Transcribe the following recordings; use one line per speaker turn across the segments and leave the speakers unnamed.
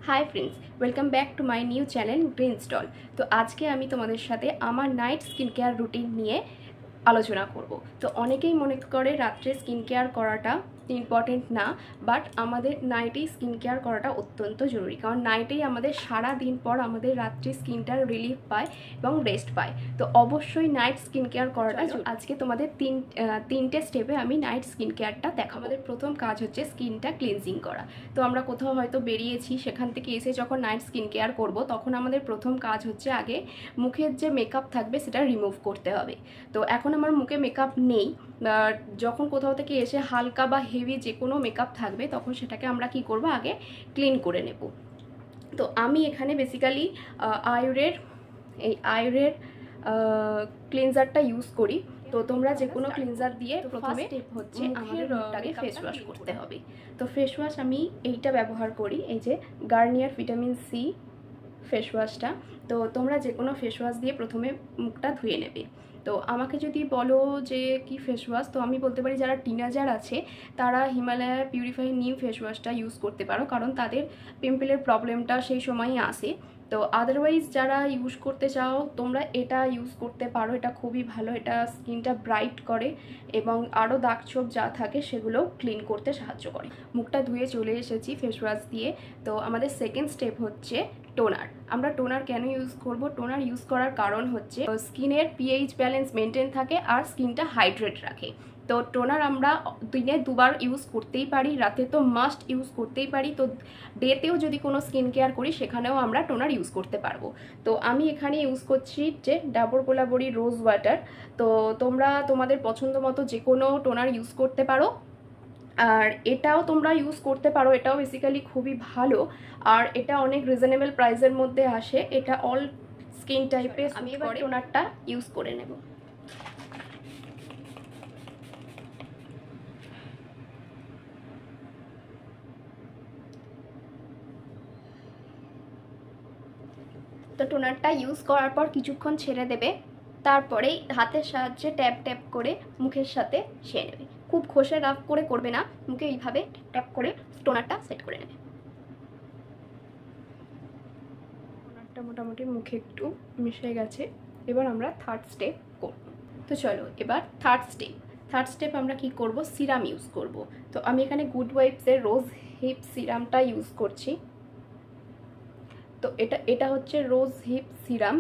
High friends welcome back to my new channel green स्टल। तो आज के आमी तोमादेर साथे आमार नाइट स्किन केयर रूटीन निये आलोचना करब। तो अनेकेई मने करे रात्रे स्किन केयर कराटा इम्पर्टेंट ना, बाट आमादेर नाइटे स्किन केयर कराटा अत्यंत जरूरी, कारण नाइटेई आमादेर सारा दिन पर आमादेर रात्रे स्किनटा रिलिफ पाय एबं रेस्ट पाय। तो अवश्यई नाइट स्किन केयर कराटा आज के तोमादेर तीनटे स्टेपे आमी नाइट स्किन केयरटा देखाबो। आमादेर प्रथम काज हच्छे स्किनटा क्लिनजिंग करा। तो आमरा कोथाओ हयतो बेरिয়েছি, सेखान थेके एसे जखन नाइट स्किन केयर करब तखन आमादेर प्रथम काज हच्छे आगे मुखेर जे मेकआप थाकबे सेटा रिमुव करते हबे। तो एखन आमार मुखे मेकआप नेই, जखन कोथाओ थेके एसे हालका बा हेवी जे कोनो मेकआप थाकबे तखन सेटाके आमरा कि करब आगे क्लिन करे नेब। तो आमी एखाने बेसिक्याली आयुरेर क्लिनजारटा यूज करी। तो तोमरा जे कोनो क्लिनजार दिए प्रथमे स्टेप हच्छे आमादेर मुखटाके फेस वाश करते हबे। तो फेस वाश आमी एइटा व्यवहार करी, एइ जे गार्नियर ভিটামিন সি फेस वाशटा। तो तोमरा जे कोनो फेस वाश दिए प्रथमे मुखटा धुए नेबे। तो आमाके जोदि बोलो जे कि फेस वाश, तो आमी बोलते पारी जारा टिनेजार आछे तारा हिमालय पिउरिफाई नीम फेस वाशटा यूज करते पारो, कारण तादेर पिम्पलेर प्रब्लेमटा सेई समयई आसे। तो आदारवाइज जारा यूज करते चाओ तोमरा एटा यूज करते पारो, एटा खूबই ভালো, এটা স্কিনটা ব্রাইট করে এবং আরও দাগ ছোপ যা থাকে সেগুলো ক্লিন করতে সাহায্য করে। মুখটা ধুয়ে চলে এসেছি ফেস ওয়াশ দিয়ে। তো আমাদের সেকেন্ড স্টেপ হচ্ছে টোনার। আমরা টোনার কেন ইউজ করব? টোনার ইউজ করার কারণ হচ্ছে স্কিনের পিএইচ ব্যালেন্স মেনটেন থাকে আর স্কিনটা হাইড্রেট রাখে। তো টোনার আমরা দিনে দুবার ইউজ করতেই পারি, রাতে তো মাস্ট ইউজ করতেই পারি। তো ডেতেও যদি কোনো স্কিন কেয়ার করি সেখানেও আমরা টোনার ইউজ করতে পারবো। তো আমি এখানে ইউজ করছি যে ডাবর গোলাবরি রোজ ওয়াটার। তো তোমরা তোমাদের পছন্দ মতো যে কোনো টোনার ইউজ করতে পারো, আর এটাও তোমরা ইউজ করতে পারো। এটাও বেসিক্যালি খুবই ভালো আর এটা অনেক রিজনেবল প্রাইসের মধ্যে আসে। এটা অল স্কিন টাইপে আমি এবার টোনারটা ইউজ করে নেব। তো টোনারটা ইউজ করার পর কিছুক্ষণ ছেড়ে দেবে, তারপরে হাতের সাহায্যে ট্যাপ ট্যাপ করে মুখের সাথে সেরে নেবে। খুব ঘষে রাফ করে করবে না, মুখে এইভাবে ট্যাপ করে টোনারটা সেট করে নেবে। টোনারটা মোটামুটি মুখে একটু মিশে গেছে, এবার আমরা থার্ড স্টেপ করব। তো চলো এবার থার্ড স্টেপ আমরা কি করব? সিরাম ইউজ করব। তো আমি এখানে গুড ওয়াইবসের রোজ হিপ সিরামটা ইউজ করছি। তো এটা হচ্ছে রোজ হিপ সিরাম।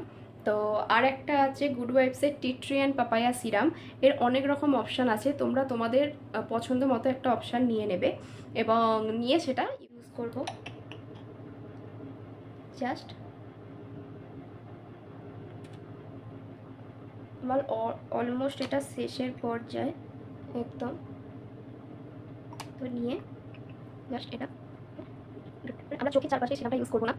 তো আর একটা আছে গুড ওয়াইবসের tea tree and papaya serum. এর অনেক রকম অপশান আছে, তোমরা তোমাদের পছন্দ মতো একটা অপশান নিয়ে নেবে এবং নিয়ে সেটা ইউজ করব। জাস্ট আমার অলমোস্ট এটা শেষের পর্যায়ে একদম। তো নিয়ে জাস্ট এটা আমরা চোখের চারপাশে সিরামটা ইউজ করবো না।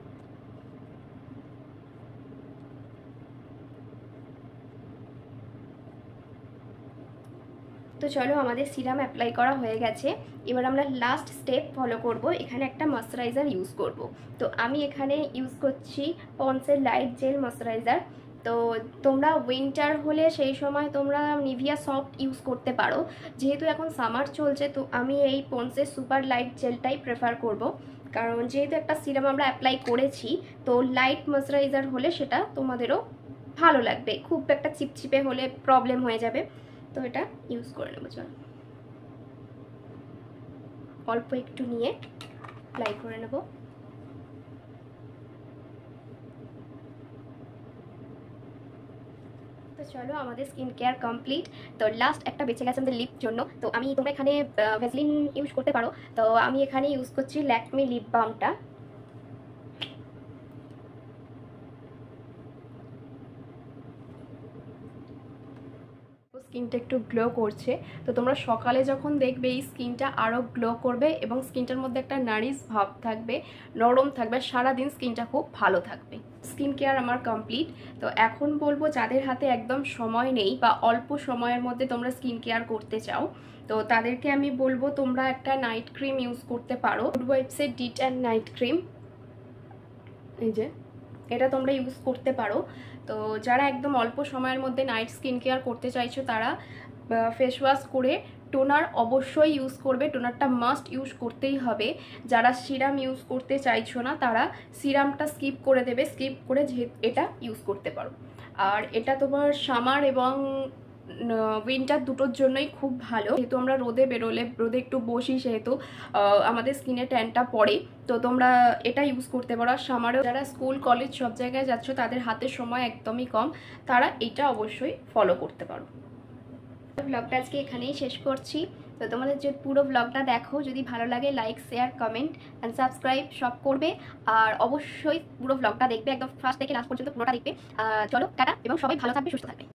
তো চলো আমাদের সিরাম অ্যাপ্লাই করা হয়ে গেছে, এবার আমরা লাস্ট স্টেপ ফলো করব। এখানে একটা ময়শ্চারাইজার ইউজ করব। তো আমি এখানে ইউজ করছি পন্সের লাইট জেল ময়শ্চারাইজার। তো তোমরা উইন্টার হলে সেই সময় তোমরা নিভিয়া সফট ইউজ করতে পারো, যেহেতু এখন সামার চলছে তো আমি এই পন্সের সুপার লাইট জেলটাই প্রেফার করব, কারণ যেহেতু একটা সিরাম আমরা অ্যাপ্লাই করেছি তো লাইট ময়শ্চারাইজার হলে সেটা তোমাদেরও ভালো লাগবে। খুব একটা চিপচিপে হলে প্রবলেম হয়ে যাবে। তো এটা ইউজ করে নেব। চল অল্প একটু নিয়ে অ্যাপ্লাই করে নেব। তো চলো আমাদের স্কিন কেয়ার কমপ্লিট। তো লাস্ট একটা বেঁচে গেছে আমাদের লিপ জন্য। তো আমি তোমরা এখানে ভ্যাসলিন ইউজ করতে পারো। তো আমি এখানে ইউজ করছি ল্যাকমি লিপ বামটা। স্কিনটা একটু গ্লো করছে। তো তোমরা সকালে যখন দেখবে এই স্কিনটা আরও গ্লো করবে এবং স্কিনটার মধ্যে একটা নারিশ ভাব থাকবে, নরম থাকবে, সারাদিন স্কিনটা খুব ভালো থাকবে। স্কিন কেয়ার আমার কমপ্লিট। তো এখন বলবো যাদের হাতে একদম সময় নেই বা অল্প সময়ের মধ্যে তোমরা স্কিন কেয়ার করতে চাও, তো তাদেরকে আমি বলবো তোমরা একটা নাইট ক্রিম ইউজ করতে পারো। গুড ওয়াইবসের ডিট অ্যান্ড নাইট ক্রিম, এই যে এটা তোমরা ইউজ করতে পারো। তো যারা একদম অল্প সময়ের মধ্যে নাইট স্কিন কেয়ার করতে চাইছো তারা फेस वाश করে টোনার অবশ্যই ইউজ করবে, টোনারটা মাস্ট ইউজ করতেই হবে। যারা সিরাম ইউজ করতে চাইছো না তারা সিরামটা স্কিপ করে দেবে, স্কিপ করে এটা ইউজ করতে পারো। আর এটা তোমার সামার এবং উইন্টার দুটোর জন্যই খুব ভালো, যেহেতু আমরা রোদে বেরোলে, রোদে একটু বসি, সেহেতু আমাদের স্কিনে ট্যানটা পড়ে, তো তোমরা এটা ইউজ করতে পারো। আর সামারেও যারা স্কুল কলেজ সব জায়গায় যাচ্ছ, তাদের হাতে সময় একদমই কম, তারা এটা অবশ্যই ফলো করতে পারো। ব্লগটা আজকে এখানেই শেষ করছি। তো তোমাদের যে পুরো ব্লগটা দেখো, যদি ভালো লাগে like, share, comment and subscribe সব করবে। আর অবশ্যই পুরো ব্লগটা দেখবে, একদম ফার্স্ট থেকে লাস্ট পর্যন্ত পুরোটা দেখবে। চলো টাটা, এবং সবাই ভালো থাকবে, সুস্থ থাকবে।